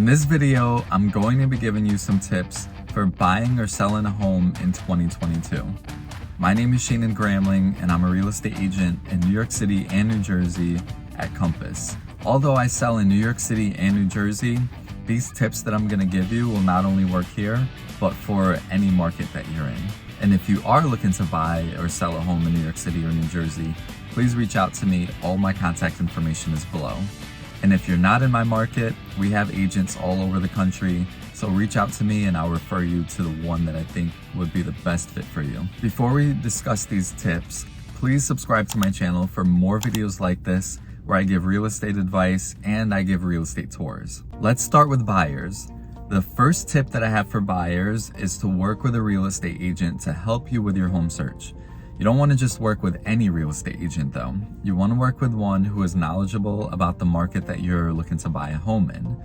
In this video, I'm going to be giving you some tips for buying or selling a home in 2022. My name is Shane Gramling, and I'm a real estate agent in New York City and New Jersey at Compass. Although I sell in New York City and New Jersey, these tips that I'm going to give you will not only work here, but for any market that you're in. And if you are looking to buy or sell a home in New York City or New Jersey, please reach out to me. All my contact information is below. And if you're not in my market, we have agents all over the country, so reach out to me and I'll refer you to the one that I think would be the best fit for you. Before we discuss these tips, please subscribe to my channel for more videos like this, where I give real estate advice and I give real estate tours. Let's start with buyers. The first tip that I have for buyers is to work with a real estate agent to help you with your home search. You don't want to just work with any real estate agent though. You want to work with one who is knowledgeable about the market that you're looking to buy a home in.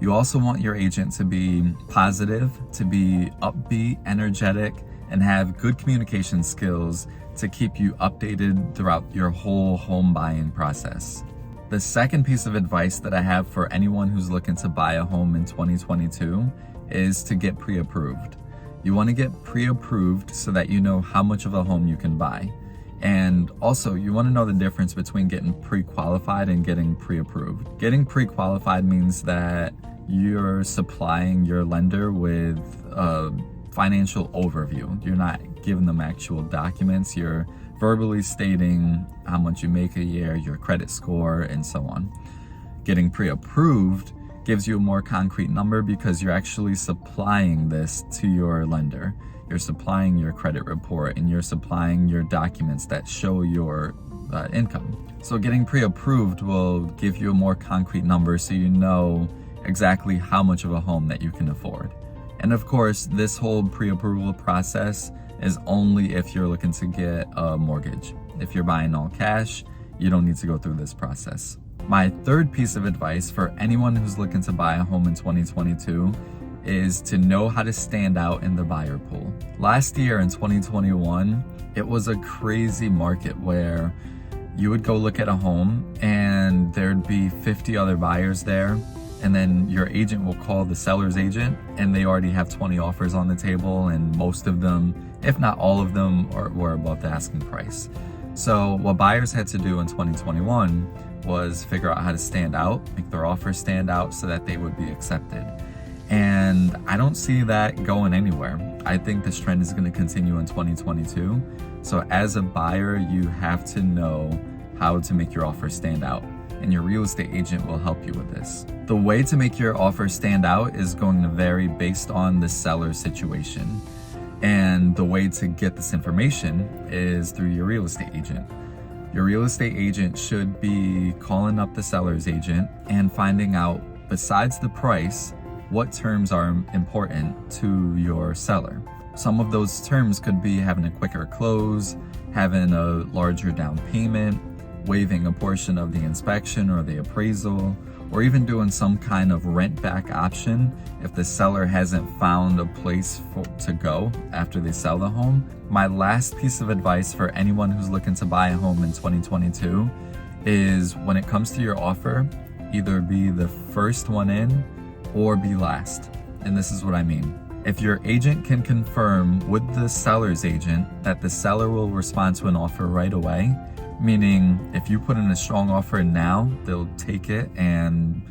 You also want your agent to be positive, to be upbeat, energetic, and have good communication skills to keep you updated throughout your whole home buying process. The second piece of advice that I have for anyone who's looking to buy a home in 2022 is to get pre-approved. You want to get pre-approved so that you know how much of a home you can buy. And also, you want to know the difference between getting pre-qualified and getting pre-approved. Getting pre-qualified means that you're supplying your lender with a financial overview. You're not giving them actual documents. You're verbally stating how much you make a year, your credit score, and so on. Getting pre-approved gives you a more concrete number because you're actually supplying this to your lender. You're supplying your credit report and you're supplying your documents that show your income. So getting pre-approved will give you a more concrete number so you know exactly how much of a home that you can afford. And of course, this whole pre-approval process is only if you're looking to get a mortgage. If you're buying all cash, you don't need to go through this process. My third piece of advice for anyone who's looking to buy a home in 2022 is to know how to stand out in the buyer pool. Last year in 2021, it was a crazy market where you would go look at a home and there'd be 50 other buyers there, and then your agent will call the seller's agent and they already have 20 offers on the table, and most of them, if not all of them, were above the asking price. So what buyers had to do in 2021 was figure out how to stand out, make their offers stand out so that they would be accepted. And I don't see that going anywhere. I think this trend is going to continue in 2022. So as a buyer, you have to know how to make your offer stand out, and your real estate agent will help you with this. The way to make your offer stand out is going to vary based on the seller's situation. And the way to get this information is through your real estate agent. Your real estate agent should be calling up the seller's agent and finding out, besides the price, what terms are important to your seller. Some of those terms could be having a quicker close, having a larger down payment, waiving a portion of the inspection or the appraisal, or even doing some kind of rent back option if the seller hasn't found a place to go after they sell the home. My last piece of advice for anyone who's looking to buy a home in 2022 is, when it comes to your offer, either be the first one in or be last. And this is what I mean. If your agent can confirm with the seller's agent that the seller will respond to an offer right away, meaning if you put in a strong offer now, they'll take it and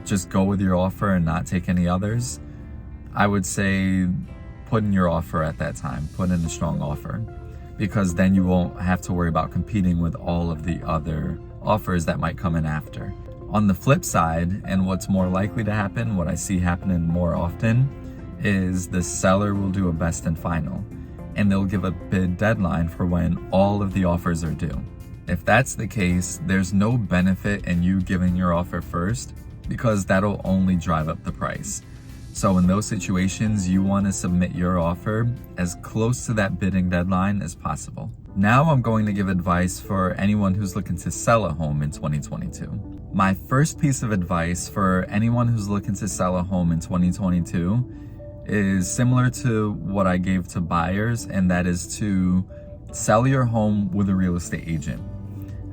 just go with your offer and not take any others, I would say put in your offer at that time. Put in a strong offer, because then you won't have to worry about competing with all of the other offers that might come in after. On the flip side, and what's more likely to happen, what I see happening more often, is the seller will do a best and final, and they'll give a bid deadline for when all of the offers are due. If that's the case, there's no benefit in you giving your offer first, because that'll only drive up the price. So in those situations, you want to submit your offer as close to that bidding deadline as possible. Now I'm going to give advice for anyone who's looking to sell a home in 2022. My first piece of advice for anyone who's looking to sell a home in 2022 is similar to what I gave to buyers, and that is to sell your home with a real estate agent.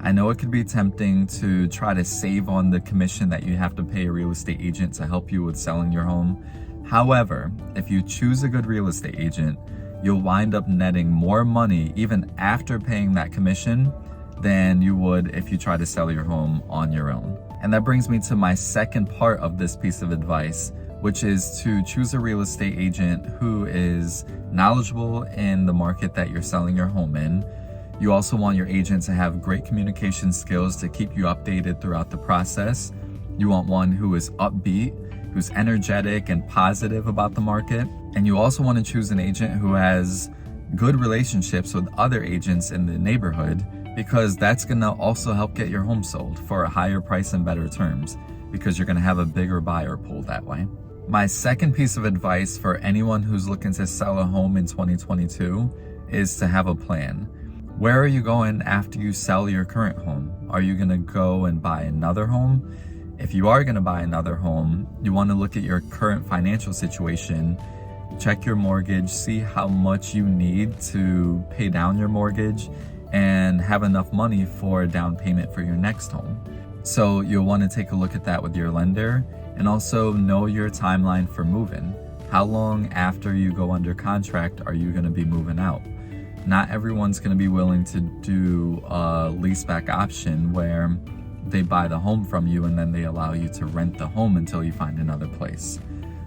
I know it could be tempting to try to save on the commission that you have to pay a real estate agent to help you with selling your home. However, if you choose a good real estate agent, you'll wind up netting more money even after paying that commission than you would if you try to sell your home on your own. And that brings me to my second part of this piece of advice, which is to choose a real estate agent who is knowledgeable in the market that you're selling your home in. You also want your agent to have great communication skills to keep you updated throughout the process. You want one who is upbeat, who's energetic and positive about the market. And you also want to choose an agent who has good relationships with other agents in the neighborhood, because that's going to also help get your home sold for a higher price and better terms, because you're going to have a bigger buyer pool that way. My second piece of advice for anyone who's looking to sell a home in 2022 is to have a plan. Where are you going after you sell your current home? Are you going to go and buy another home? If you are going to buy another home, you want to look at your current financial situation, check your mortgage, see how much you need to pay down your mortgage, and have enough money for a down payment for your next home. So you'll want to take a look at that with your lender, and also know your timeline for moving. How long after you go under contract are you going to be moving out? Not everyone's going to be willing to do a leaseback option where they buy the home from you and then they allow you to rent the home until you find another place.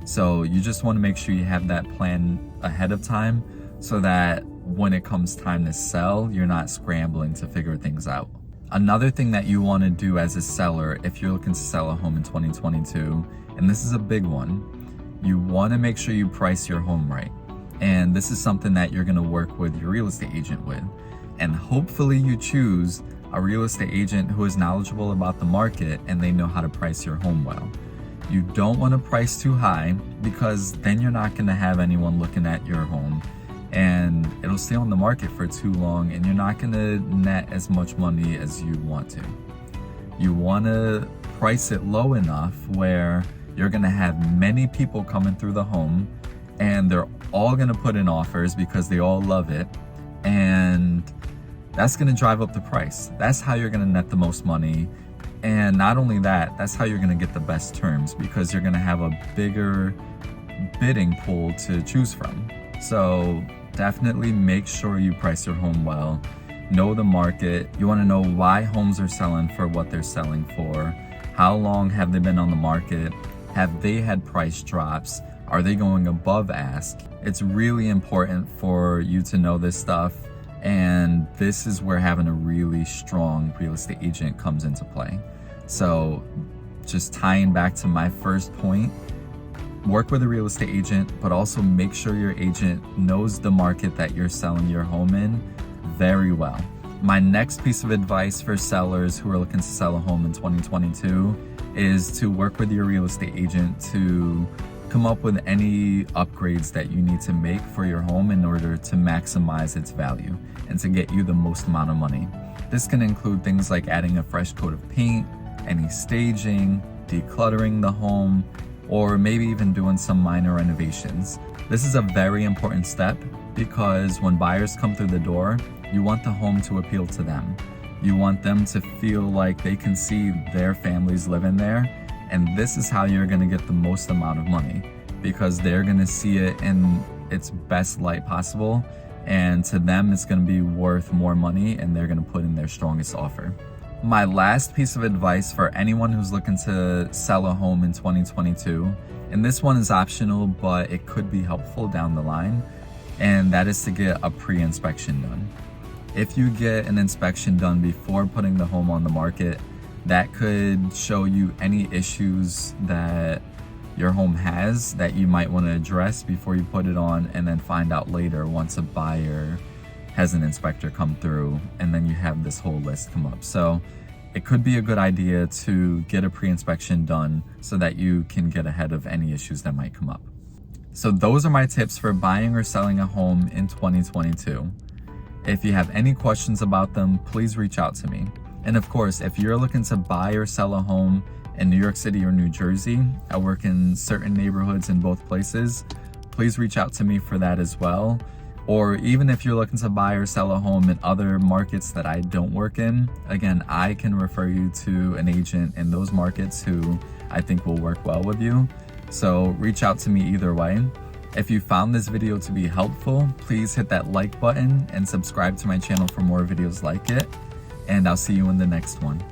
So you just want to make sure you have that plan ahead of time so that when it comes time to sell, you're not scrambling to figure things out. Another thing that you want to do as a seller, if you're looking to sell a home in 2022, and this is a big one, you want to make sure you price your home right. And this is something that you're going to work with your real estate agent with. And hopefully you choose a real estate agent who is knowledgeable about the market and they know how to price your home well. You don't want to price too high, because then you're not going to have anyone looking at your home and it'll stay on the market for too long and you're not going to net as much money as you want to. You want to price it low enough where you're going to have many people coming through the home and they're all going to put in offers because they all love it, and that's going to drive up the price. That's how you're going to net the most money. And not only that, that's how you're going to get the best terms, because you're going to have a bigger bidding pool to choose from. So definitely make sure you price your home well. Know the market. You want to know why homes are selling for what they're selling for. How long have they been on the market? Have they had price drops? Are they going above ask? It's really important for you to know this stuff. And this is where having a really strong real estate agent comes into play. So just tying back to my first point, work with a real estate agent, but also make sure your agent knows the market that you're selling your home in very well. My next piece of advice for sellers who are looking to sell a home in 2022 is to work with your real estate agent to come up with any upgrades that you need to make for your home in order to maximize its value and to get you the most amount of money. This can include things like adding a fresh coat of paint, any staging, decluttering the home, or maybe even doing some minor renovations. This is a very important step because when buyers come through the door, you want the home to appeal to them. You want them to feel like they can see their families living there. And this is how you're going to get the most amount of money, because they're going to see it in its best light possible. And to them, it's going to be worth more money and they're going to put in their strongest offer. My last piece of advice for anyone who's looking to sell a home in 2022, and this one is optional, but it could be helpful down the line, and that is to get a pre-inspection done. If you get an inspection done before putting the home on the market, that could show you any issues that your home has that you might want to address before you put it on, and then find out later once a buyer has an inspector come through, and then you have this whole list come up. So it could be a good idea to get a pre-inspection done so that you can get ahead of any issues that might come up. So those are my tips for buying or selling a home in 2022. If you have any questions about them, please reach out to me. And of course, if you're looking to buy or sell a home in New York City or New Jersey, I work in certain neighborhoods in both places, please reach out to me for that as well. Or even if you're looking to buy or sell a home in other markets that I don't work in, again, I can refer you to an agent in those markets who I think will work well with you. So reach out to me either way. If you found this video to be helpful, please hit that like button and subscribe to my channel for more videos like it. And I'll see you in the next one.